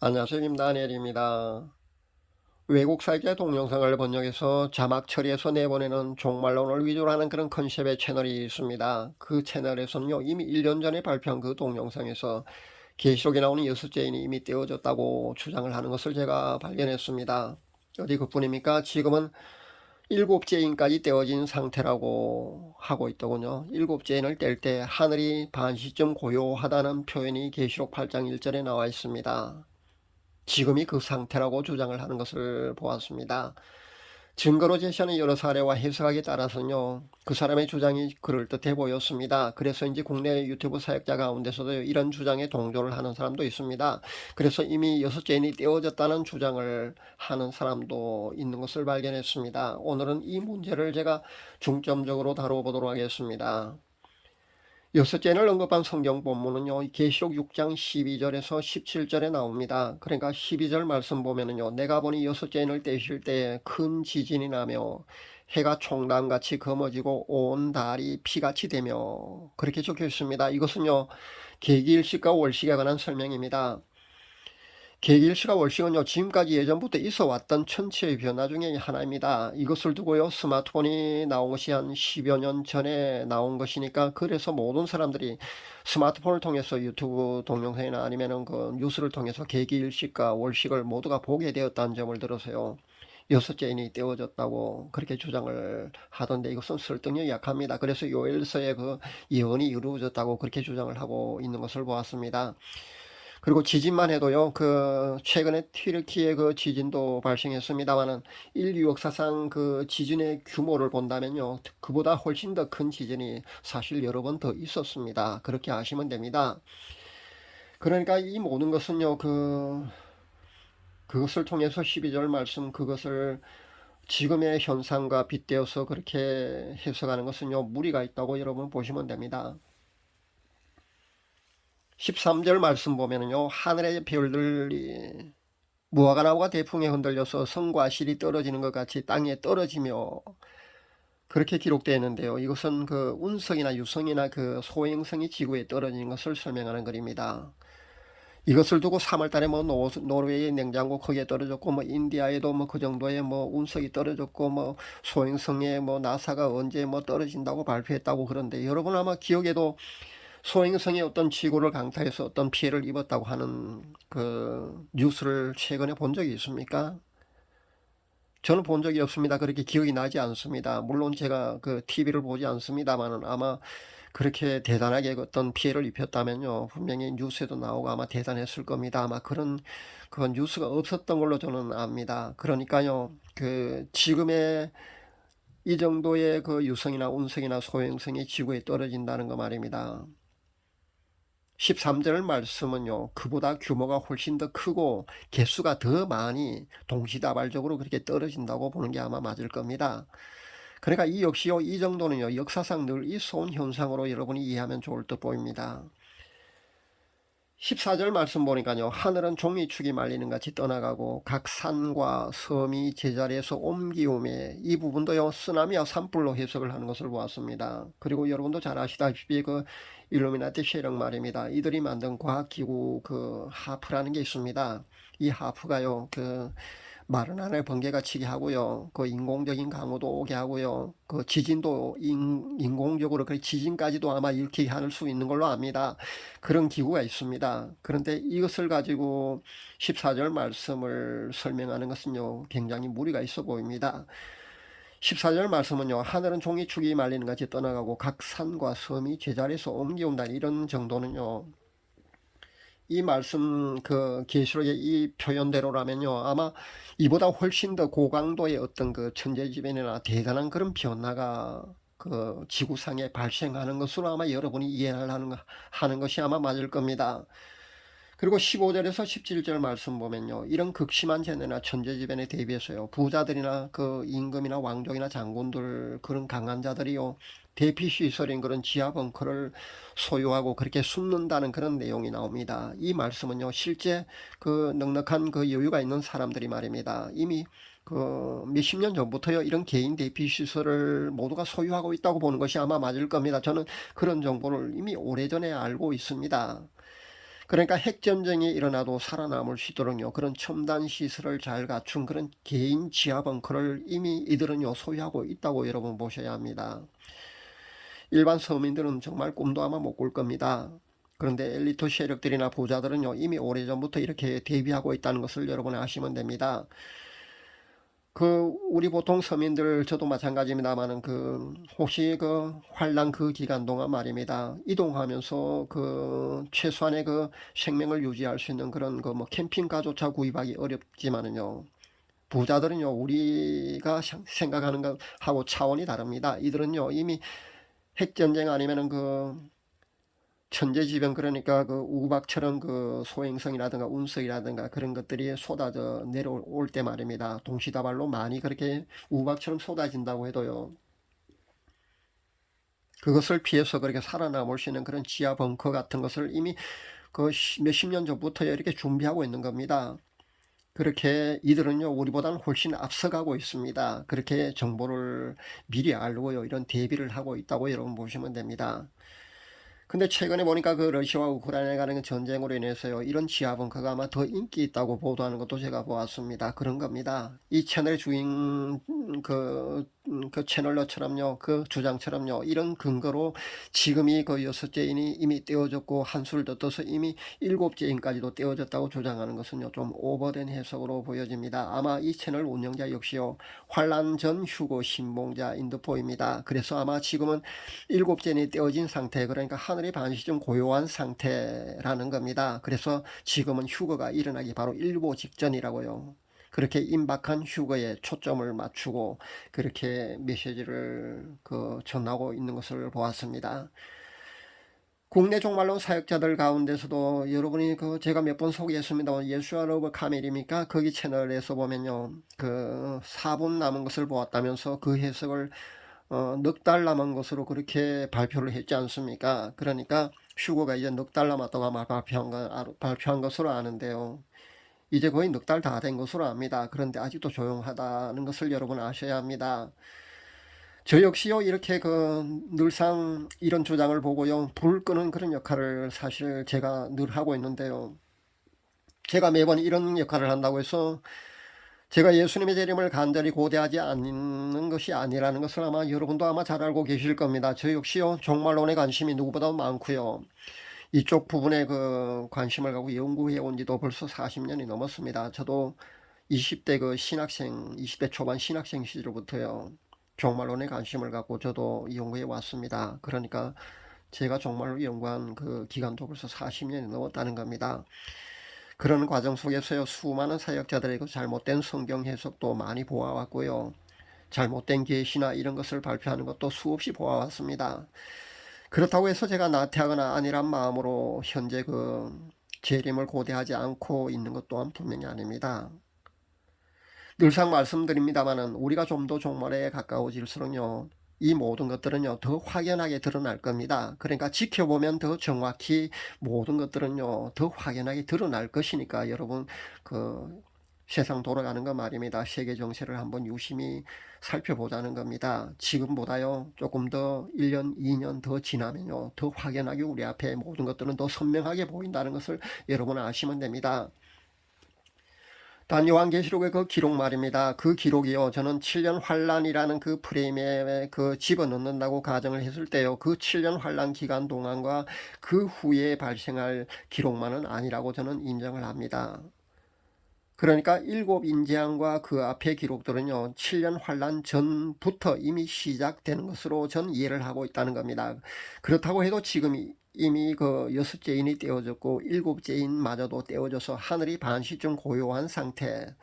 안녕하세요. 김다니엘입니다. 외국 사이트의 동영상을 번역해서 자막 처리해서 내보내는 종말론을 위주로 하는 그런 컨셉의 채널이 있습니다. 그 채널에서는요, 이미 1년 전에 발표한 그 동영상에서 계시록에 나오는 6제인이 이미 떼어졌다고 주장을 하는 것을 제가 발견했습니다. 어디 그뿐입니까? 지금은 7제인까지 떼어진 상태라고 하고 있더군요. 7제인을 뗄 때 하늘이 반시점 고요하다는 표현이 계시록 8장 1절에 나와 있습니다. 지금이 그 상태라고 주장을 하는 것을 보았습니다. 증거로 제시하는 여러 사례와 해석하기에 따라서는요, 그 사람의 주장이 그럴듯해 보였습니다. 그래서인지 국내 유튜브 사역자 가운데서도 이런 주장에 동조를 하는 사람도 있습니다. 그래서 이미 6제인이 떼어졌다는 주장을 하는 사람도 있는 것을 발견했습니다. 오늘은 이 문제를 제가 중점적으로 다뤄보도록 하겠습니다. 6제인을 언급한 성경 본문은요, 계시록 6장 12절에서 17절에 나옵니다. 그러니까 12절 말씀 보면은요, 내가 보니 6제인을 떼실 때에 큰 지진이 나며 해가 총단같이 검어지고 온 달이 피같이 되며, 그렇게 적혀 있습니다. 이것은요, 계기일식과 월식에 관한 설명입니다. 계기일시가 월식은요, 지금까지 예전부터 있어 왔던 천체의 변화 중에 하나입니다. 이것을 두고요, 스마트폰이 나온 것이 한 10여 년 전에 나온 것이니까, 그래서 모든 사람들이 스마트폰을 통해서 유튜브 동영상이나 아니면은 그 뉴스를 통해서 계기일식과 월식을 모두가 보게 되었다는 점을 들어서요, 6제인이 떼어졌다고 그렇게 주장을 하던데, 이것은 설득력이 약합니다. 그래서 요엘서의 그 예언이 이루어졌다고 그렇게 주장을 하고 있는 것을 보았습니다. 그리고 지진만 해도요, 그 최근에 튀르키예 그 지진도 발생했습니다만은 인류 역사상 그 지진의 규모를 본다면요, 그보다 훨씬 더 큰 지진이 사실 여러 번 더 있었습니다. 그렇게 아시면 됩니다. 그러니까 이 모든 것은요, 그것을 통해서 12절 말씀, 그것을 지금의 현상과 빗대어서 그렇게 해석하는 것은요, 무리가 있다고 여러분 보시면 됩니다. 13절 말씀 보면은요, 하늘의 별들이 무화과 나무가 대풍에 흔들려서 성과 실이 떨어지는 것 같이 땅에 떨어지며, 그렇게 기록되어 있는데요. 이것은 그 운석이나 유성이나 그 소행성이 지구에 떨어지는 것을 설명하는 글입니다. 이것을 두고 3월 달에 뭐 노르웨이 냉장고 거기에 떨어졌고, 뭐 인디아에도 뭐 그 정도의 뭐 운석이 떨어졌고, 뭐 소행성에 뭐 나사가 언제 뭐 떨어진다고 발표했다고. 그런데 여러분 아마 기억에도 소행성이 어떤 지구를 강타해서 어떤 피해를 입었다고 하는 그 뉴스를 최근에 본 적이 있습니까? 저는 본 적이 없습니다. 그렇게 기억이 나지 않습니다. 물론 제가 그 TV를 보지 않습니다만은, 아마 그렇게 대단하게 어떤 피해를 입혔다면요, 분명히 뉴스에도 나오고 아마 대단했을 겁니다. 아마 그런 그 뉴스가 없었던 걸로 저는 압니다. 그러니까요, 그 지금의 이 정도의 그 유성이나 운성이나 소행성이 지구에 떨어진다는 거 말입니다. 13절 말씀은요, 그보다 규모가 훨씬 더 크고 개수가 더 많이 동시다발적으로 그렇게 떨어진다고 보는 게 아마 맞을 겁니다. 그러니까 이 역시요, 이 정도는요, 역사상 늘 있어온 현상으로 여러분이 이해하면 좋을 듯 보입니다. 14절 말씀 보니까요, 하늘은 종이축이 말리는 같이 떠나가고 각 산과 섬이 제자리에서 옮기움에, 이 부분도요, 쓰나미와 산불로 해석을 하는 것을 보았습니다. 그리고 여러분도 잘 아시다시피 그 일루미나티 세력 말입니다. 이들이 만든 과학기구 그 하프라는 게 있습니다. 이 하프가요, 그 마른 하늘 번개가 치게 하고요, 그 인공적인 강우도 오게 하고요, 그 지진도 인공적으로 그 지진까지도 아마 일으키게 할 수 있는 걸로 압니다. 그런 기구가 있습니다. 그런데 이것을 가지고 14절 말씀을 설명하는 것은요, 굉장히 무리가 있어 보입니다. 14절 말씀은요, 하늘은 종이축이 말리는 같이 떠나가고 각 산과 섬이 제자리에서 옮겨온다, 이런 정도는요, 이 말씀 그 계시록의 이 표현대로라면요, 아마 이보다 훨씬 더 고강도의 어떤 그 천재지변이나 대단한 그런 변화가 그 지구상에 발생하는 것으로 아마 여러분이 하는 것이 아마 맞을 겁니다. 그리고 15절에서 17절 말씀 보면요, 이런 극심한 재난이나 천재지변에 대비해서요, 부자들이나 그 임금이나 왕족이나 장군들, 그런 강한 자들이요, 대피시설인 그런 지하 벙커를 소유하고 그렇게 숨는다는 그런 내용이 나옵니다. 이 말씀은요, 실제 그 넉넉한 그 여유가 있는 사람들이 말입니다, 이미 그 몇십 년 전부터요, 이런 개인 대피시설을 모두가 소유하고 있다고 보는 것이 아마 맞을 겁니다. 저는 그런 정보를 이미 오래전에 알고 있습니다. 그러니까 핵전쟁이 일어나도 살아남을 수 있도록요, 그런 첨단 시설을 잘 갖춘 그런 개인 지하 벙커를 이미 이들은요 소유하고 있다고 여러분 보셔야 합니다. 일반 서민들은 정말 꿈도 아마 못 꿀 겁니다. 그런데 엘리트 세력들이나 부자들은요 이미 오래전부터 이렇게 대비하고 있다는 것을 여러분 아시면 됩니다. 우리 보통 서민들, 저도 마찬가지입니다만은 혹시 환란 기간 동안 말입니다, 이동하면서 최소한의 생명을 유지할 수 있는 그런 캠핑카조차 구입하기 어렵지만은요, 부자들은요 우리가 생각하는 것하고 차원이 다릅니다. 이들은요 이미 핵전쟁 아니면은 천재지변, 그러니까 우박처럼 소행성이라든가 운석이라든가 그런 것들이 쏟아져 내려올 때 말입니다, 동시다발로 많이 그렇게 우박처럼 쏟아진다고 해도요, 그것을 피해서 그렇게 살아남을 수 있는 그런 지하 벙커 같은 것을 이미 몇십 년 전부터 이렇게 준비하고 있는 겁니다. 그렇게 이들은요 우리보다는 훨씬 앞서가고 있습니다. 그렇게 정보를 미리 알고요 이런 대비를 하고 있다고 여러분 보시면 됩니다. 근데 최근에 보니까 러시아와 우크라이나에 가는 전쟁으로 인해서요 이런 지하 벙커가 아마 더 인기 있다고 보도하는 것도 제가 보았습니다. 그런 겁니다. 이 채널의 주인 채널러처럼요, 주장처럼요, 이런 근거로 지금이 6째인이 이미 떼어졌고 한술 더 떠서 이미 7째인까지도 떼어졌다고 주장하는 것은요 좀 오버된 해석으로 보여집니다. 아마 이 채널 운영자 역시요 환란 전 휴거 신봉자인 듯 보입니다. 그래서 아마 지금은 7째인이 떼어진 상태, 그러니까 하늘의 반시 좀 고요한 상태라는 겁니다. 그래서 지금은 휴거가 일어나기 바로 일보 직전이라고요. 그렇게 임박한 휴거에 초점을 맞추고 그렇게 메시지를 전하고 있는 것을 보았습니다. 국내 종말론 사역자들 가운데서도 여러분이 제가 몇 번 소개했습니다. 예수와 러브 카멜입니까? 거기 채널에서 보면요, 4분 남은 것을 보았다면서 그 해석을 넉 달 남은 것으로 그렇게 발표를 했지 않습니까? 그러니까 휴거가 이제 넉 달 남았다고 아마 발표한 것으로 아는데요, 이제 거의 넉 달 다 된 것으로 압니다. 그런데 아직도 조용하다는 것을 여러분 아셔야 합니다. 저 역시요 이렇게 늘상 이런 주장을 보고요 불 끄는 그런 역할을 사실 제가 늘 하고 있는데요, 제가 매번 이런 역할을 한다고 해서 제가 예수님의 재림을 간절히 고대하지 않는 것이 아니라는 것을 아마 여러분도 아마 잘 알고 계실 겁니다. 저 역시요 종말론에 관심이 누구보다 많고요, 이쪽 부분에 관심을 갖고 연구해 온 지도 벌써 40년이 넘었습니다. 저도 20대 20대 초반 신학생 시절부터요 종말론에 관심을 갖고 저도 연구해 왔습니다. 그러니까 제가 종말로 연구한 기간도 벌써 40년이 넘었다는 겁니다. 그런 과정 속에서요 수많은 사역자들의 잘못된 성경 해석도 많이 보아왔고요, 잘못된 계시나 이런 것을 발표하는 것도 수없이 보아왔습니다. 그렇다고 해서 제가 나태하거나 안일한 마음으로 현재 재림을 고대하지 않고 있는 것 또한 분명히 아닙니다. 늘상 말씀드립니다만은 우리가 좀 더 종말에 가까워질수록요 이 모든 것들은요 더 확연하게 드러날 겁니다. 그러니까 지켜보면 더 정확히 모든 것들은요 더 확연하게 드러날 것이니까 여러분 세상 돌아가는 거 말입니다, 세계 정세를 한번 유심히 살펴보자는 겁니다. 지금보다요 조금 더 1년 2년 더 지나면요 더 확연하게 우리 앞에 모든 것들은 더 선명하게 보인다는 것을 여러분 아시면 됩니다. 단 요한계시록의 기록 말입니다. 그 기록이요 저는 7년 환란이라는 프레임에 집어넣는다고 가정을 했을 때요 그 7년 환란 기간 동안과 그 후에 발생할 기록만은 아니라고 저는 인정을 합니다. 그러니까 7인재앙과 그 앞의 기록들은요 7년 환란 전부터 이미 시작되는 것으로 전 이해를 하고 있다는 겁니다. 그렇다고 해도 지금 이미 6째인이 떼어졌고 7째인마저도 떼어져서 하늘이 반시쯤 고요한 상태,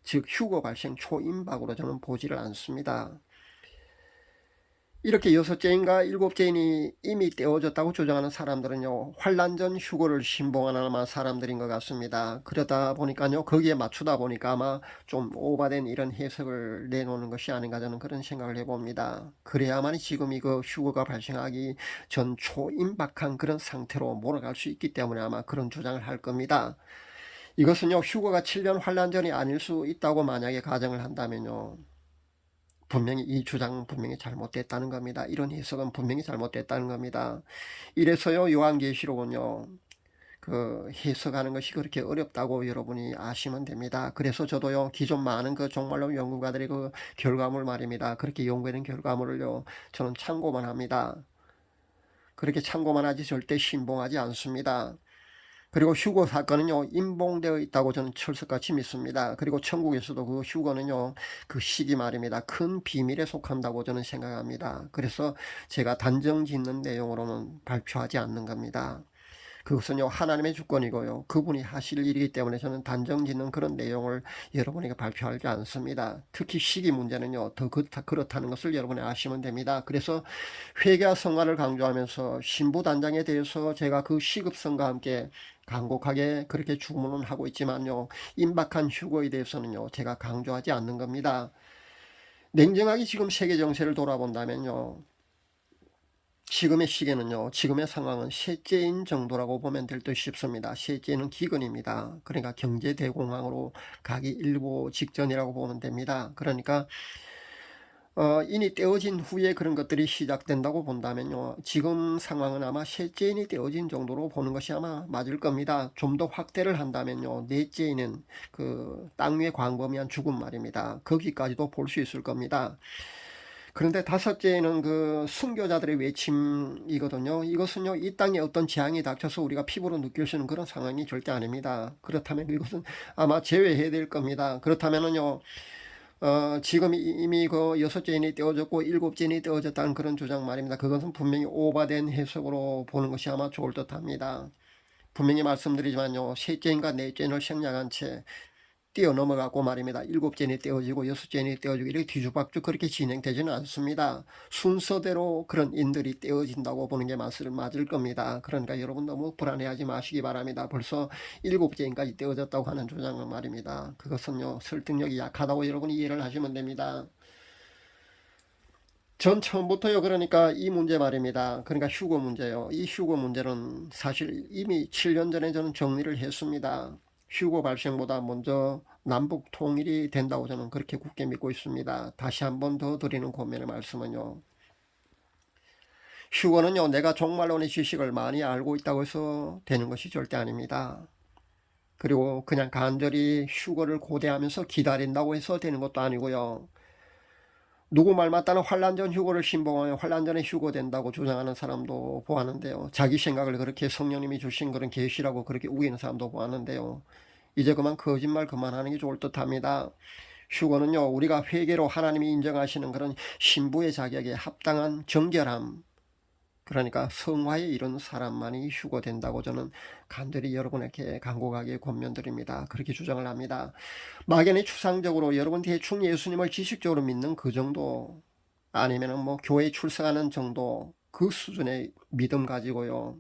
즉 휴거 발생 초임박으로 저는 보지를 않습니다. 이렇게 6째인가 7째인이 이미 떼어졌다고 주장하는 사람들은요 환란 전 휴거를 신봉하는 아마 사람들인 것 같습니다. 그러다 보니까요 거기에 맞추다 보니까 아마 좀 오바된 이런 해석을 내놓는 것이 아닌가 저는 그런 생각을 해봅니다. 그래야만 지금 휴거가 발생하기 전 초임박한 그런 상태로 몰아갈 수 있기 때문에 아마 그런 주장을 할 겁니다. 이것은요 휴거가 7년 환란 전이 아닐 수 있다고 만약에 가정을 한다면요 분명히 이 주장은 분명히 잘못됐다는 겁니다. 이런 해석은 분명히 잘못됐다는 겁니다. 이래서요 요한계시록은요 해석하는 것이 그렇게 어렵다고 여러분이 아시면 됩니다. 그래서 저도요, 기존 많은 종말론 연구가들의 결과물 말입니다. 그렇게 연구된 결과물을요, 저는 참고만 합니다. 그렇게 참고만 하지 절대 신봉하지 않습니다. 그리고 휴거 사건은요, 인봉되어 있다고 저는 철석같이 믿습니다. 그리고 천국에서도 그 휴거는요, 그 시기 말입니다. 큰 비밀에 속한다고 저는 생각합니다. 그래서 제가 단정 짓는 내용으로는 발표하지 않는 겁니다. 그것은요, 하나님의 주권이고요, 그분이 하실 일이기 때문에 저는 단정 짓는 그런 내용을 여러분에게 발표하지 않습니다. 특히 시기 문제는요, 더 그렇다는 것을 여러분이 아시면 됩니다. 그래서 회개와 성화를 강조하면서 신부단장에 대해서 제가 그 시급성과 함께 간곡하게 그렇게 주문은 하고 있지만요, 임박한 휴거에 대해서는요, 제가 강조하지 않는 겁니다. 냉정하게 지금 세계 정세를 돌아본다면요, 지금의 시기는요, 지금의 상황은 셋째인 정도라고 보면 될 듯 싶습니다. 셋째는 기근입니다. 그러니까 경제대공황으로 가기 일보 직전이라고 보면 됩니다. 그러니까 인이 떼어진 후에 그런 것들이 시작된다고 본다면요, 지금 상황은 아마 셋째 인이 떼어진 정도로 보는 것이 아마 맞을 겁니다. 좀 더 확대를 한다면요, 넷째 인은 그 땅 위의 광범위한 죽음 말입니다. 거기까지도 볼 수 있을 겁니다. 그런데 다섯째는 그 순교자들의 외침이거든요. 이것은요, 이 땅에 어떤 재앙이 닥쳐서 우리가 피부로 느낄 수 있는 그런 상황이 절대 아닙니다. 그렇다면 이것은 아마 제외해야 될 겁니다. 그렇다면은요, 지금 이미 그 여섯째 인이 떼어졌고 일곱째 인이 떼어졌다는 그런 주장 말입니다. 그것은 분명히 오바된 해석으로 보는 것이 아마 좋을 듯 합니다. 분명히 말씀드리지만요, 셋째 인과 넷째 인을 생략한 채 뛰어넘어가고 말입니다. 일곱째니 떼어지고 여섯째니 떼어지고 이렇게 뒤죽박죽 그렇게 진행되지는 않습니다. 순서대로 그런 인들이 떼어진다고 보는 게 맞을 겁니다. 그러니까 여러분 너무 불안해하지 마시기 바랍니다. 벌써 일곱째인까지 떼어졌다고 하는 주장은 말입니다. 그것은요, 설득력이 약하다고 여러분이 이해를 하시면 됩니다. 전 처음부터요, 그러니까 이 문제 말입니다. 그러니까 휴거 문제요. 이 휴거 문제는 사실 이미 7년 전에 저는 정리를 했습니다. 휴거 발생보다 먼저 남북 통일이 된다고 저는 그렇게 굳게 믿고 있습니다. 다시 한 번 더 드리는 고민의 말씀은요, 휴거는요, 내가 종말론의 지식을 많이 알고 있다고 해서 되는 것이 절대 아닙니다. 그리고 그냥 간절히 휴거를 고대하면서 기다린다고 해서 되는 것도 아니고요, 누구 말 맞다는 환란전 휴거를 신봉하며 환란전에 휴거된다고 주장하는 사람도 보았는데요, 자기 생각을 그렇게 성령님이 주신 그런 계시라고 그렇게 우기는 사람도 보았는데요, 이제 그만 거짓말 그만하는 게 좋을 듯 합니다. 휴거는요, 우리가 회개로 하나님이 인정하시는 그런 신부의 자격에 합당한 정결함, 그러니까 성화에 이른 사람만이 휴거된다고 저는 간절히 여러분에게 간곡하게 권면드립니다. 그렇게 주장을 합니다. 막연히 추상적으로 여러분 대충 예수님을 지식적으로 믿는 그 정도, 아니면은 뭐 교회에 출석하는 정도, 그 수준의 믿음 가지고요,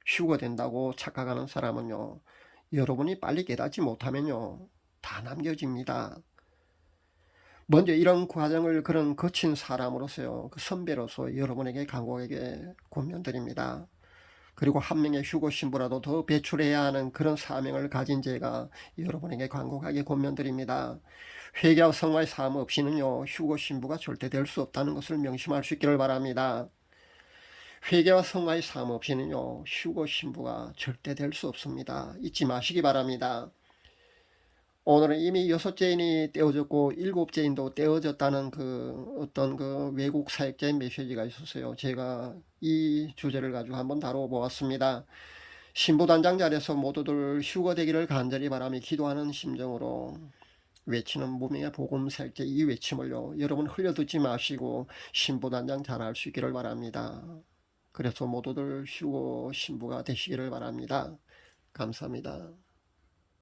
휴거된다고 착각하는 사람은요, 여러분이 빨리 깨닫지 못하면요, 다 남겨집니다. 먼저 이런 과정을 그런 거친 사람으로서요, 그 선배로서 여러분에게 간곡하게 권면드립니다. 그리고 한 명의 휴거 신부라도 더 배출해야 하는 그런 사명을 가진 제가 여러분에게 간곡하게 권면드립니다. 회개와 성화의 삶 없이는요, 휴거 신부가 절대 될 수 없다는 것을 명심할 수 있기를 바랍니다. 회개와 성화의 삶 없이는요, 휴거 신부가 절대 될 수 없습니다. 잊지 마시기 바랍니다. 오늘은 이미 여섯째인이 떼어졌고 일곱째인도 떼어졌다는 그 어떤 그 외국 사역자의 메시지가 있었어요. 제가 이 주제를 가지고 한번 다뤄보았습니다. 신부단장 자리에서 모두들 휴거되기를 간절히 바라며 기도하는 심정으로 외치는 무명의 복음 사역자 이 외침을요, 여러분 흘려듣지 마시고 신부단장 잘할 수 있기를 바랍니다. 그래서 모두들 휴거 신부가 되시기를 바랍니다. 감사합니다.